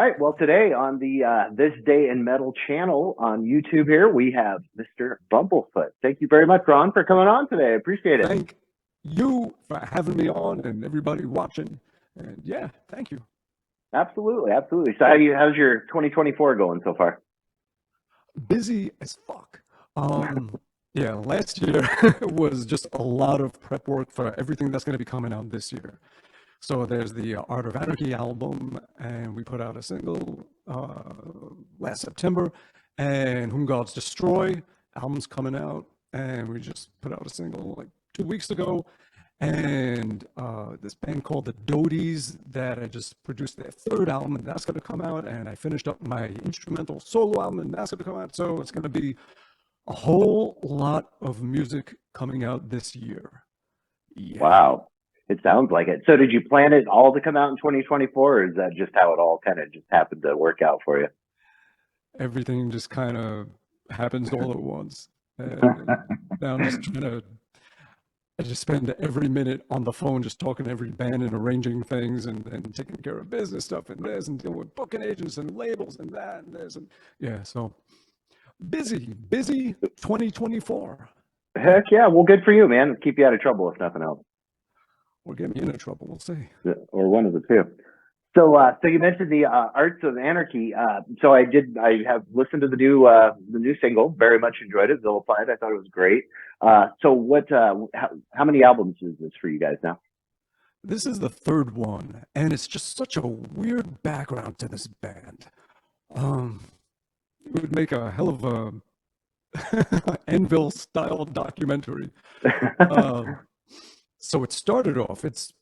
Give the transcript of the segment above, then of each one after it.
right. Well, today on the This Day in Metal channel on YouTube here, we have Mr. Bumblefoot. Thank you very much, Ron, for coming on today. I appreciate it. Thank you for having me on and everybody watching. And yeah, thank you. Absolutely, absolutely. So, how's your 2024 going so far? Busy as fuck. Yeah, last year was just a lot of prep work for everything that's going to be coming out this year. So there's the Art of Anarchy album, and we put out a single last September, and Whom Gods Destroy album's coming out, and we just put out a single like 2 weeks ago. And this band called the Doties that I just produced their third album, and that's going to come out. And I finished up my instrumental solo album, and that's going to come out. So it's going to be a whole lot of music coming out this year. Yeah. Wow. It sounds like it. So did you plan it all to come out in 2024, or is that just how it all kind of just happened to work out for you? Everything just kind of happens all at once. And now I'm just trying to, I just spend every minute on the phone just talking to every band and arranging things and taking care of business stuff and this and dealing with booking agents and labels and that and this. And yeah, so busy 2024. Heck yeah. Well, good for you, man. Keep you out of trouble if nothing else. Or get me into trouble, we'll see. Or one of the two. So, so you mentioned the Arts of Anarchy. So I have listened to the new single. Very much enjoyed it. Vilified. I thought it was great. So, how many albums is this for you guys now? This is the third one, and it's just such a weird background to this band. It would make a hell of a Anvil style documentary. So it started off. It's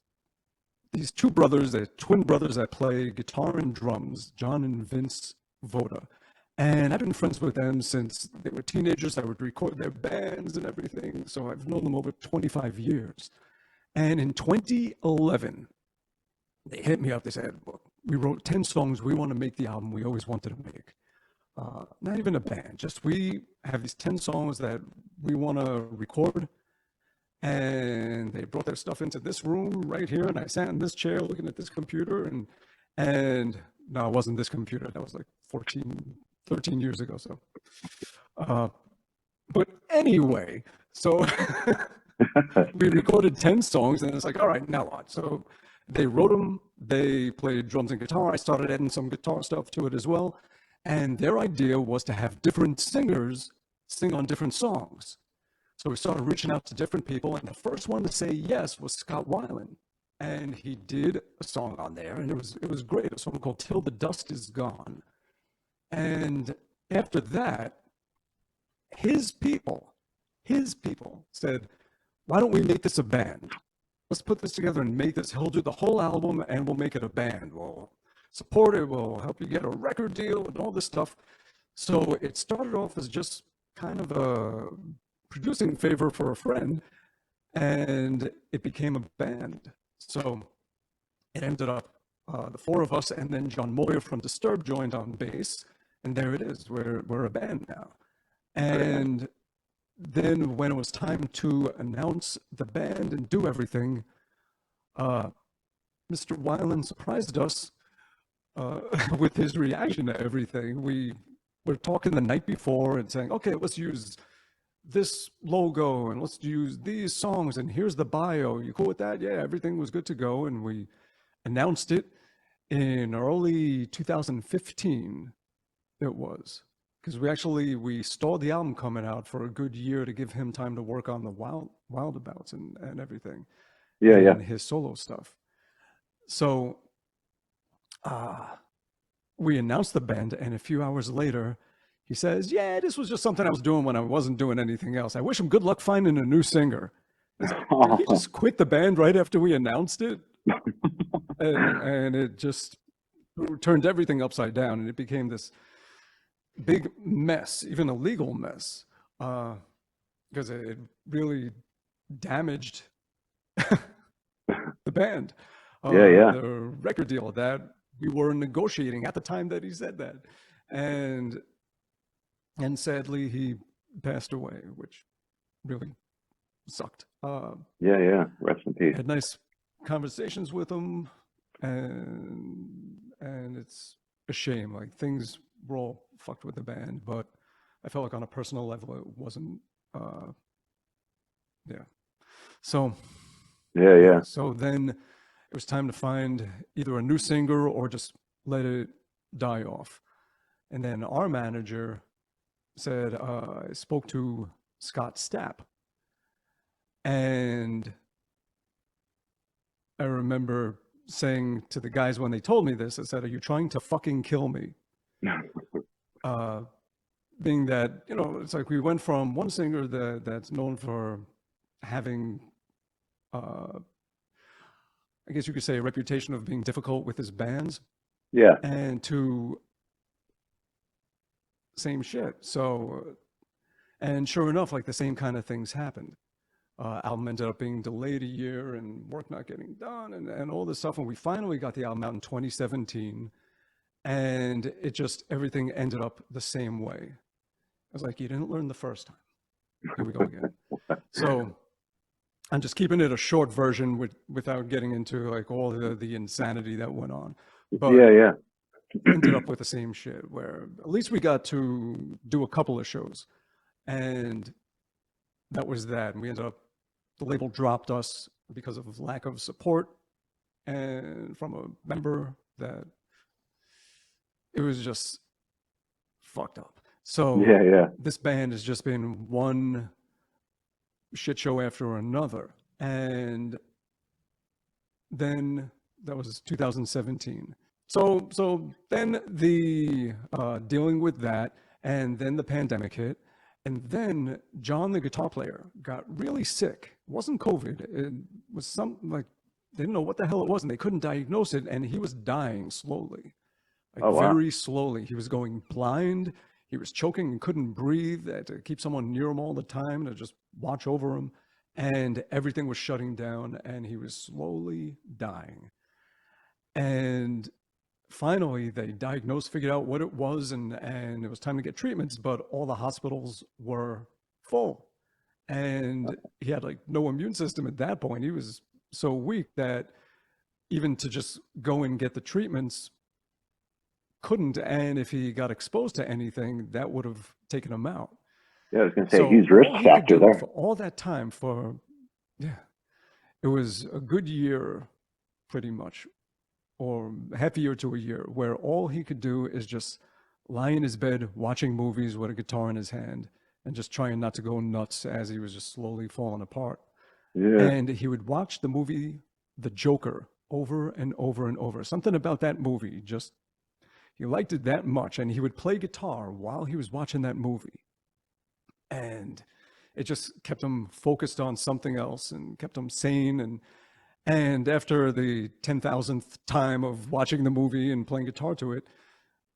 these two brothers, they're twin brothers that play guitar and drums, John and Vince Voda. And I've been friends with them since they were teenagers. I would record their bands and everything. So I've known them over 25 years. And in 2011, they hit me up. They said, "Look, we wrote 10 songs. We want to make the album we always wanted to make. Not even a band, just we have these 10 songs that we want to record." And they brought their stuff into this room right here, and I sat in this chair looking at this computer, and no, it wasn't this computer. That was like 13 years ago. So, but anyway, so we recorded 10 songs, and it's like, all right, now what? So they wrote them. They played drums and guitar. I started adding some guitar stuff to it as well. And their idea was to have different singers sing on different songs. So we started reaching out to different people, and the first one to say yes was Scott Weiland. And he did a song on there, and it was great, a song called Till the Dust Is Gone. And after that, his people said, why don't we make this a band? Let's put this together and make this. He'll do the whole album, and we'll make it a band. We'll support it, we'll help you get a record deal and all this stuff. So it started off as just kind of a producing favor for a friend, and it became a band. So it ended up the four of us, and then John Moyer from Disturbed joined on bass, and there it is. We're a band now. And then when it was time to announce the band and do everything, Mr. Weiland surprised us with his reaction to everything. We were talking the night before and saying, okay, let's use this logo and let's use these songs and here's the bio. You cool with that? Yeah, everything was good to go. And we announced it in early 2015. It was because we stalled the album coming out for a good year to give him time to work on the Wildabouts and everything. And his solo stuff. So we announced the band, and a few hours later he says, yeah, this was just something I was doing when I wasn't doing anything else. I wish him good luck finding a new singer. Did he just quit the band right after we announced it? and it just turned everything upside down, and it became this big mess, even a legal mess, because it really damaged the band. The record deal that we were negotiating at the time that he said that. And sadly, he passed away, which really sucked. Rest in peace. Had nice conversations with him, and it's a shame. Like things were all fucked with the band, but I felt like on a personal level, it wasn't. Yeah. So. Yeah. So then it was time to find either a new singer or just let it die off. And then our manager said, I spoke to Scott Stapp. And I remember saying to the guys when they told me this, I said, are you trying to fucking kill me? Being that, you know, it's like we went from one singer that's known for having, I guess you could say, a reputation of being difficult with his bands. Yeah. And to same shit. So, and sure enough, like the same kind of things happened. Album ended up being delayed a year and work not getting done and all this stuff. And we finally got the album out in 2017 and it just, everything ended up the same way. I was like, you didn't learn the first time. Here we go again. So I'm just keeping it a short version without getting into like all the insanity that went on. But yeah. Ended up with the same shit where at least we got to do a couple of shows and that was that. And we ended up, the label dropped us because of lack of support and from a member that it was just fucked up. So yeah. This band has just been one shit show after another. And then that was 2017. So then the dealing with that, and then the pandemic hit, and then John, the guitar player, got really sick. It wasn't COVID. It was something like they didn't know what the hell it was, and they couldn't diagnose it, and he was dying slowly, like very slowly. He was going blind. He was choking and couldn't breathe. They had to keep someone near him all the time to just watch over him, and everything was shutting down, and he was slowly dying. And finally, they diagnosed, figured out what it was, and it was time to get treatments, but all the hospitals were full. And he had like no immune system at that point. He was so weak that even to just go and get the treatments couldn't. And if he got exposed to anything, that would have taken him out. Yeah, I was going to say, huge risk factor there. For all that time, it was a good year, pretty much, or half a year to a year, where all he could do is just lie in his bed watching movies with a guitar in his hand and just trying not to go nuts as he was just slowly falling apart. Yeah. And he would watch the movie The Joker over and over and over. Something about that movie, just he liked it that much, and he would play guitar while he was watching that movie. And it just kept him focused on something else and kept him sane. And after the 10,000th time of watching the movie and playing guitar to it,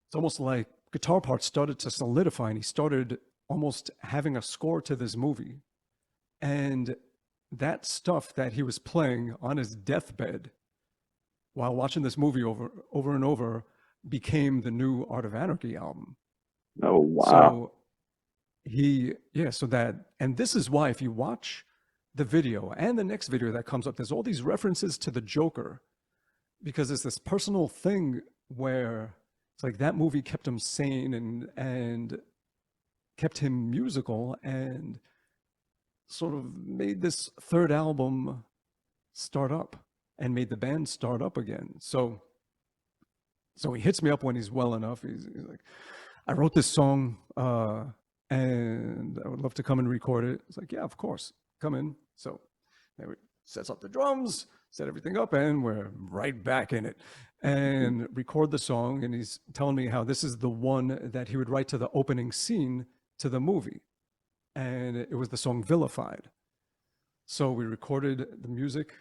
it's almost like guitar parts started to solidify, and he started almost having a score to this movie. And that stuff that he was playing on his deathbed while watching this movie over and over became the new Art of Anarchy album. Oh, wow. So and this is why if you watch the video and the next video that comes up, there's all these references to the Joker, because it's this personal thing where it's like that movie kept him sane and kept him musical and sort of made this third album start up and made the band start up again. So he hits me up when he's well enough. He's like, I wrote this song and I would love to come and record it. It's like, yeah, of course, come in. So he sets up the drums, set everything up, and we're right back in it and record the song. And he's telling me how this is the one that he would write to the opening scene to the movie. And it was the song Vilified. So we recorded the music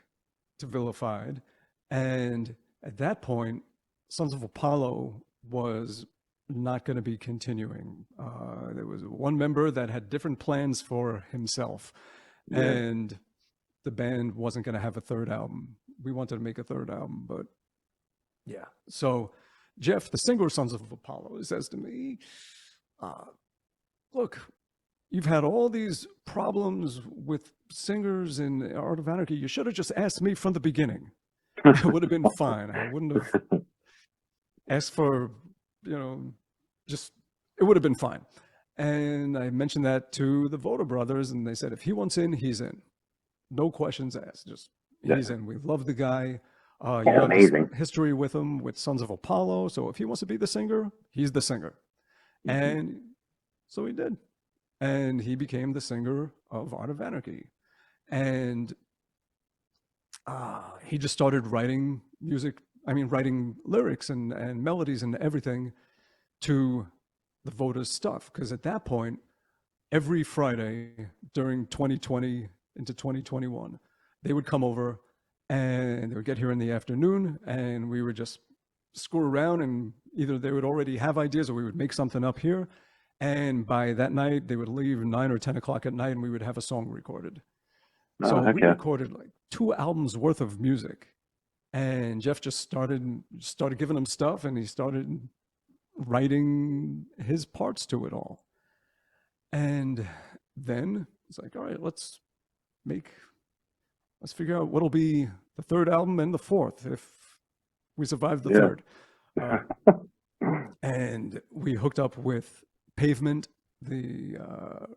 to Vilified. And at that point, Sons of Apollo was not going to be continuing. There was one member that had different plans for himself. Yeah. And the band wasn't going to have a third album. We wanted to make a third album, but yeah. So Jeff, the singer of Sons of Apollo, says to me, look, you've had all these problems with singers in Art of Anarchy. You should have just asked me from the beginning. It would have been fine. I wouldn't have asked for just, it would have been fine. And I mentioned that to the Voda brothers, and they said, if he wants in, he's in. No questions asked. Just, he's in. We love the guy. You have this Amazing. history with him with Sons of Apollo. So if he wants to be the singer, he's the singer. And so he did. And he became the singer of Art of Anarchy. And he just started writing music, writing lyrics and melodies and everything to the Voda's stuff. Because at that point, every Friday during 2020 into 2021, they would come over and they would get here in the afternoon, and we would just screw around, and either they would already have ideas or we would make something up here. And by that night, they would leave 9 or 10 o'clock at night, and we would have a song recorded. So we recorded like 2 albums worth of music, and Jeff just started giving him stuff, and he started writing his parts to it all. And then it's like, all right, let's figure out what'll be the 3rd album and the 4th if we survive the 3rd. And we hooked up with Pavement, the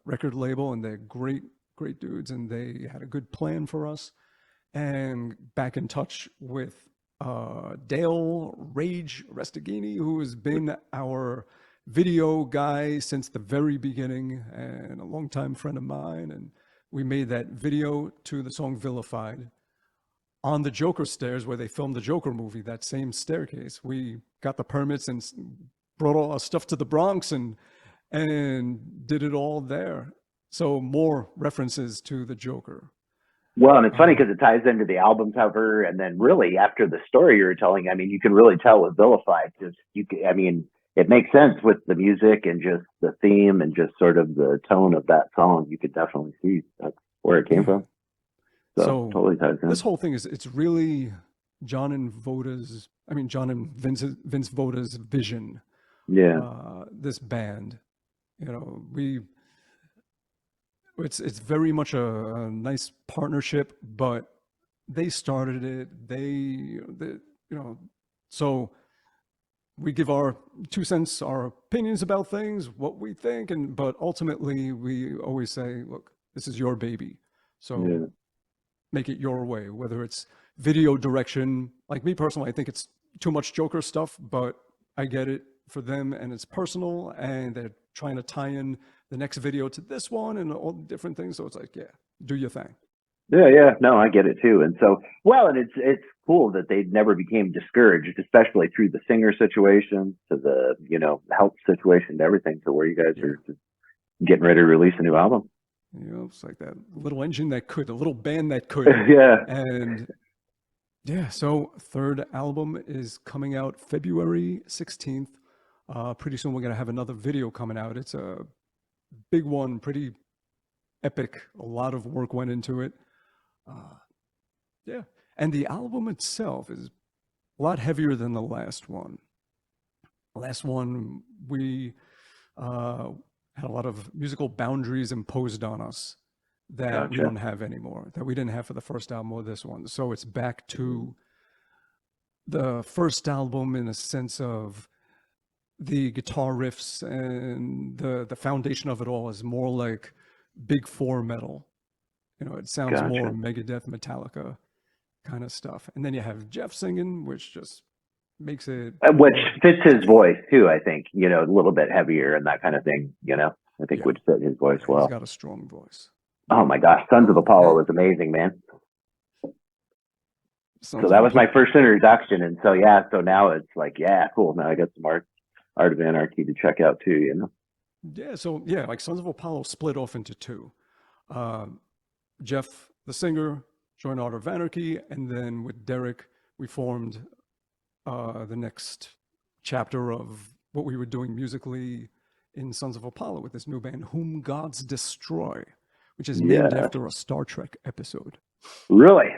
record label, and they're great dudes, and they had a good plan for us. And back in touch with Dale Rage Restaghini, who has been our video guy since the very beginning and a longtime friend of mine. And we made that video to the song Vilified on the Joker stairs where they filmed the Joker movie, that same staircase. We got the permits and brought all our stuff to the Bronx and did it all there. So more references to the Joker. Well, and it's funny because it ties into the album cover, and then really after the story you were telling, you can really tell with Vilified. It makes sense with the music and just the theme and just sort of the tone of that song. You could definitely see that's where it came from. So totally ties in. This whole thing it's really John and Vince Voda's vision. Yeah. This band, it's very much a nice partnership, but they started it. So we give our 2 cents, our opinions about things, what we think, but ultimately we always say, look, this is your baby. So make it your way, whether it's video direction. Like me personally, I think it's too much Joker stuff, but I get it for them, and it's personal, and they're trying to tie in the next video to this one and all different things. So it's like, do your thing. Yeah. No, I get it too. And so, and it's cool that they never became discouraged, especially through the singer situation to the, health situation to everything, to where you guys are just getting ready to release a new album. It's like that little engine that could, a little band that could. And so 3rd album is coming out February 16th. Pretty soon we're going to have another video coming out. It's a big one, pretty epic. A lot of work went into it. And the album itself is a lot heavier than the last one. The last one, we had a lot of musical boundaries imposed on us that we don't have anymore, that we didn't have for the first album or this one. So it's back to the first album in a sense of the guitar riffs, and the foundation of it all is more like Big Four metal. It sounds more Megadeth, Metallica kind of stuff. And then you have Jeff singing, which just makes it... Which fits his voice too, I think, a little bit heavier and that kind of thing, I think would fit his voice well. He's got a strong voice. Oh my gosh, Sons of Apollo was amazing, man. So that was my first introduction. And so now it's like, cool. Now I got some Art of Anarchy to check out too, like Sons of Apollo split off into 2. Jeff, the singer, joined Art of Anarchy, and then with Derek, we formed the next chapter of what we were doing musically in Sons of Apollo with this new band, Whom Gods Destroy, which is named after a Star Trek episode. Really?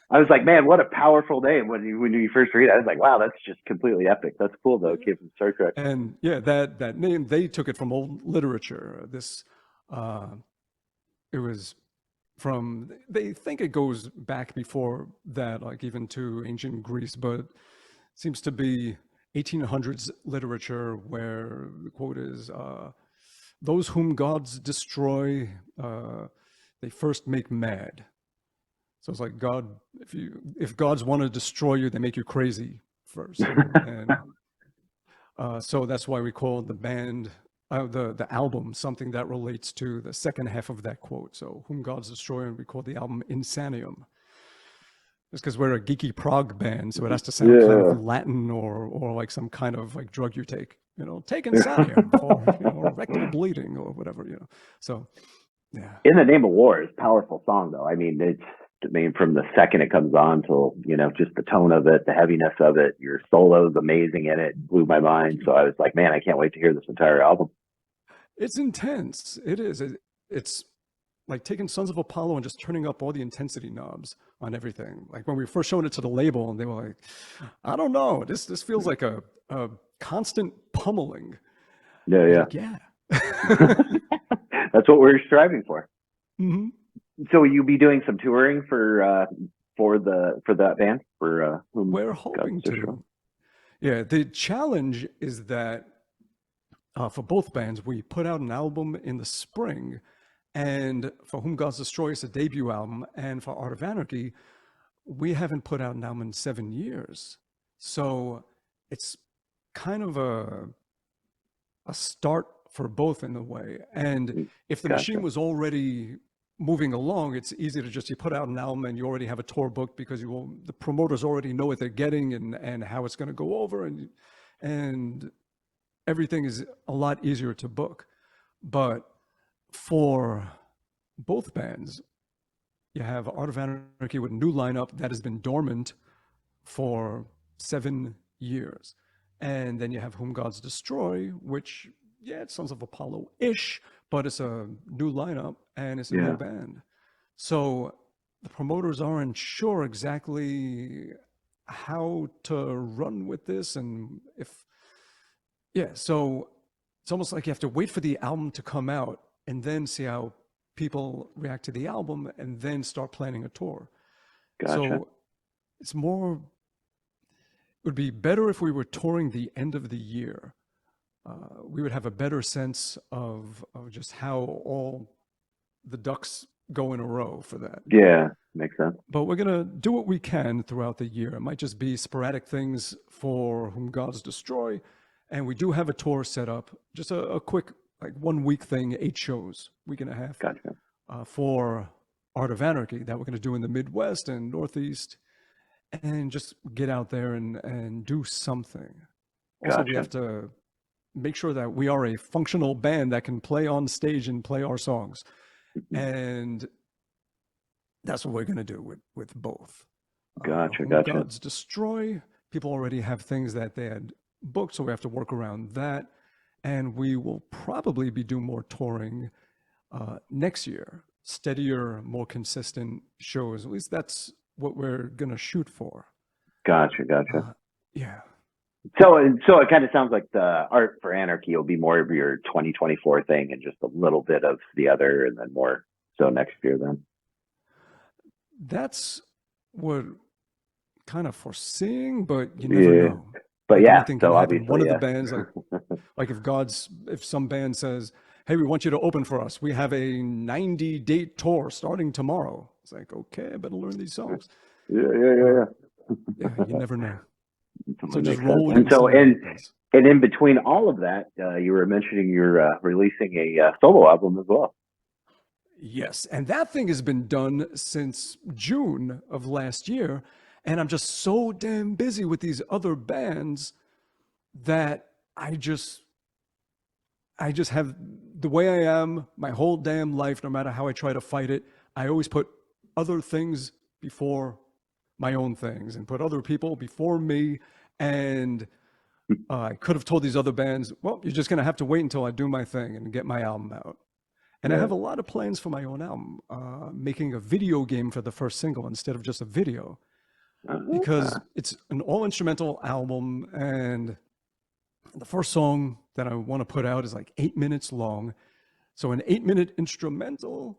I was like, man, what a powerful name. When you first read it, I was like, wow, that's just completely epic. That's cool, though. It came from Star Trek. And that name, they took it from old literature. It was from, they think it goes back before that, like even to ancient Greece, but it seems to be 1800s literature where the quote is, those whom gods destroy, they first make mad. So it's like God, if gods want to destroy you, they make you crazy first. And so that's why we call the band, the album, something that relates to the second half of that quote. So whom gods destroy, and we call the album Insanium. Just because we're a geeky prog band, so it has to sound kind of Latin or like some kind of like drug you take. Take Insanium for rectal bleeding or whatever. So yeah. In the Name of War is a powerful song, though. I mean, from the second it comes on till, just the tone of it, the heaviness of it, your solo's amazing in it, blew my mind. So I was like, man, I can't wait to hear this entire album. It's intense. It is. It's like taking Sons of Apollo and just turning up all the intensity knobs on everything. Like when we first showed it to the label, and they were like, I don't know, this feels like a constant pummeling. Yeah. Like, yeah. That's what we're striving for. Mm-hmm. So will you be doing some touring for that band? We're hoping to. Yeah, the challenge is that for both bands, we put out an album in the spring, and for Whom Gods Destroy is a debut album, and for Art of Anarchy, we haven't put out an album in 7 years. So it's kind of a start for both in a way. And if the machine was already moving along, it's easy to just, you put out an album and you already have a tour booked because the promoters already know what they're getting and how it's going to go over, and everything is a lot easier to book. But for both bands, you have Art of Anarchy with a new lineup that has been dormant for 7 years. And then you have Whom Gods Destroy, which, yeah, it Sons of Apollo-ish, but it's a new lineup and it's a new band. So the promoters aren't sure exactly how to run with this. And so it's almost like you have to wait for the album to come out and then see how people react to the album and then start planning a tour. Gotcha. So it's more, it would be better if we were touring the end of the year. We would have a better sense of just how all the ducks go in a row for that. Yeah, makes sense. But we're going to do what we can throughout the year. It might just be sporadic things for Whom Gods Destroy. And we do have a tour set up, just a quick, like 1 week thing, 8 shows, week and a half. Gotcha. For Art of Anarchy that we're going to do in the Midwest and Northeast, and just get out there and do something. Also, we have to make sure that we are a functional band that can play on stage and play our songs. And that's what we're going to do with both. Gotcha. Gods Destroy, people already have things that they had booked, so we have to work around that. And we will probably be doing more touring next year. Steadier, more consistent shows. At least that's what we're going to shoot for. Gotcha. Yeah. So it kind of sounds like the Art for Anarchy will be more of your 2024 thing and just a little bit of the other, and then more so next year then. That's what kind of foreseeing, but you never know. But like so obviously, one of the bands, like if some band says, hey, we want you to open for us. We have a 90-date tour starting tomorrow. It's like, okay, I better learn these songs. Yeah. Yeah, you never know. So just roll and so and in between all of that, you were mentioning you're releasing a solo album as well. Yes, and that thing has been done since June of last year, and I'm just so damn busy with these other bands that I just have the way I am my whole damn life. No matter how I try to fight it, I always put other things before my own things and put other people before me. And I could have told these other bands, well, you're just going to have to wait until I do my thing and get my album out. And I have a lot of plans for my own album, making a video game for the first single instead of just a video, because it's an all instrumental album. And the first song that I want to put out is like 8 minutes long. So an 8-minute instrumental,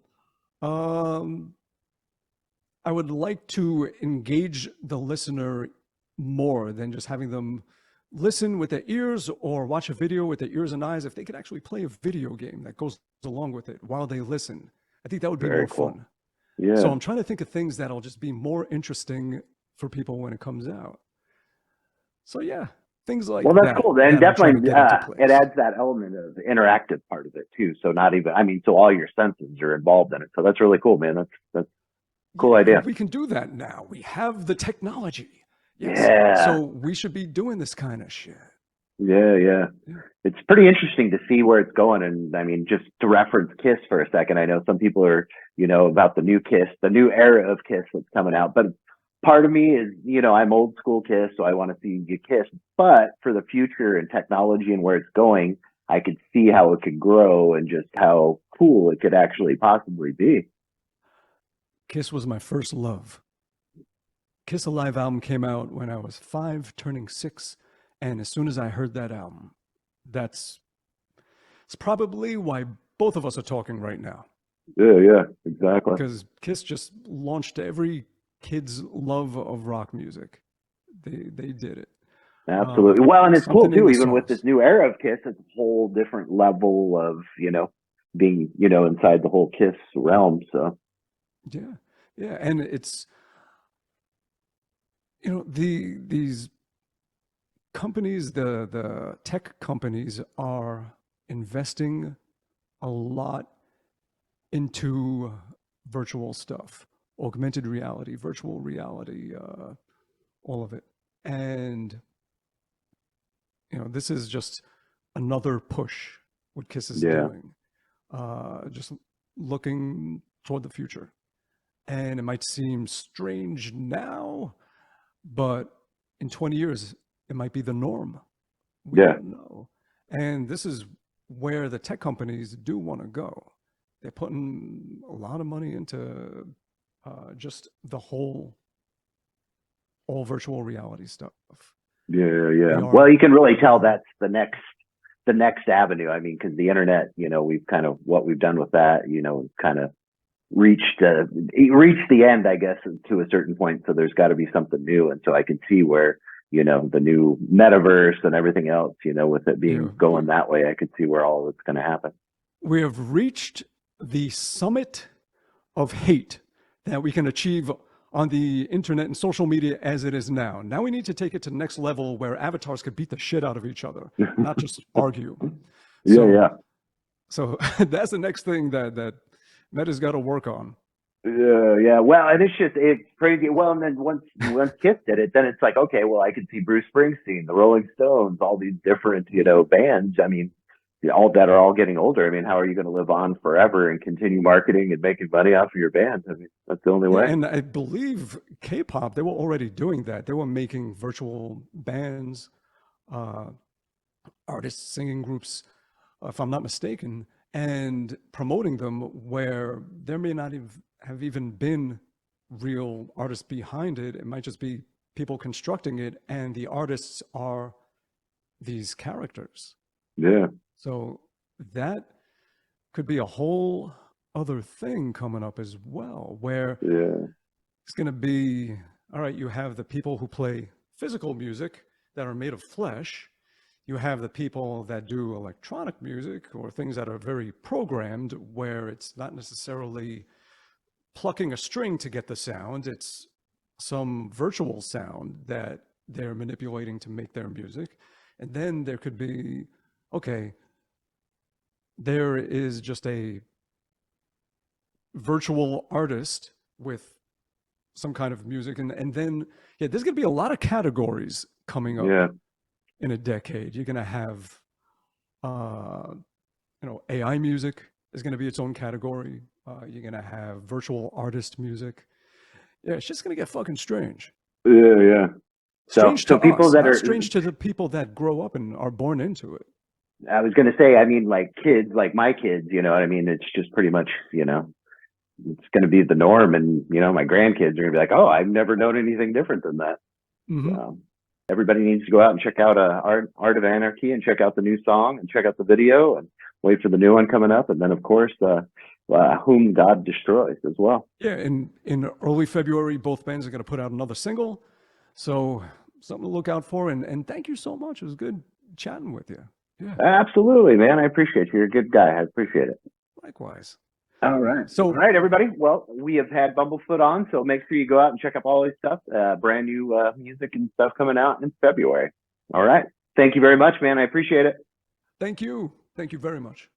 I would like to engage the listener more than just having them listen with their ears or watch a video with their ears and eyes, if they could actually play a video game that goes along with it while they listen, I think that would be Very more cool. fun. Yeah. So I'm trying to think of things that'll just be more interesting for people when it comes out. So yeah, things like Well, that's that. cool. that And I'm trying to definitely, get into it place. adds that element of interactive part of it too. So not even, I mean, so all your senses are involved in it. So that's really cool, man. That's a cool Yeah, idea. and we can do that now. We have the technology. Yes. Yeah. So we should be doing this kind of shit. Yeah. Yeah. It's pretty interesting to see where it's going. And I mean, just to reference Kiss for a second, I know some people are, about the new Kiss, the new era of Kiss that's coming out. But part of me is, I'm old school Kiss, so I want to see you Kiss. But for the future and technology and where it's going, I could see how it could grow and just how cool it could actually possibly be. Kiss was my first love. Kiss Alive album came out when I was 5, turning 6. And as soon as I heard that album, it's probably why both of us are talking right now. Yeah, exactly. Because Kiss just launched every kid's love of rock music. They did it. Absolutely. Well, and it's cool something in too, the even with songs. this new era of Kiss, it's a whole different level of, being, inside the whole Kiss realm. So Yeah. And it's, these companies, the tech companies are investing a lot into virtual stuff, augmented reality, virtual reality, all of it. And, this is just another push what Kiss is doing, just looking toward the future. And it might seem strange now, but in 20 years, it might be the norm. We don't know. And this is where the tech companies do want to go. They're putting a lot of money into just the all virtual reality stuff. Yeah. Well, you can really tell that's the next avenue. I mean, because the internet, we've kind of what we've done with that, kind of reached the end, I guess, to a certain point. So there's got to be something new, and so I can see where the new metaverse and everything else, with it being going that way, I could see where all of it's going to happen. We have reached the summit of hate that we can achieve on the internet and social media as it is now. Now we need to take it to the next level where avatars could beat the shit out of each other, not just argue. So that's the next thing that Meta's got to work on. Yeah. Well, and it's crazy. Well, and then once Kiss did it, then it's like, okay, well, I could see Bruce Springsteen, the Rolling Stones, all these different, bands. I mean, all that are all getting older. I mean, how are you going to live on forever and continue marketing and making money off of your band? I mean, that's the only way. And I believe K-pop, they were already doing that. They were making virtual bands, artists, singing groups, if I'm not mistaken, and promoting them where there may not have even been real artists behind it. It might just be people constructing it, and the artists are these characters. Yeah. So that could be a whole other thing coming up as well, where it's going to be, all right, you have the people who play physical music that are made of flesh. You have the people that do electronic music or things that are very programmed, where it's not necessarily plucking a string to get the sound. It's some virtual sound that they're manipulating to make their music. And then there could be, okay, there is just a virtual artist with some kind of music. And then, there's going to be a lot of categories coming up in a decade. You're going to have, AI music is going to be its own category. You're going to have virtual artist music. Yeah, it's just going to get fucking strange. Yeah. Strange to people us, that not are strange to the people that grow up and are born into it. I was going to say, I mean, like kids, like my kids, what I mean? It's just pretty much, it's going to be the norm. And, my grandkids are going to be like, oh, I've never known anything different than that. Mm-hmm. Everybody needs to go out and check out Art of Anarchy and check out the new song and check out the video and wait for the new one coming up. And then, of course, Whom God Destroys as well. Yeah, in early February, both bands are going to put out another single. So something to look out for. And thank you so much. It was good chatting with you. Yeah. Absolutely, man. I appreciate you. You're a good guy. I appreciate it. Likewise. All right. So, all right, everybody. Well, we have had Bumblefoot on, so make sure you go out and check out all his stuff. Brand new music and stuff coming out in February. All right. Thank you very much, man. I appreciate it. thank you. Thank you very much.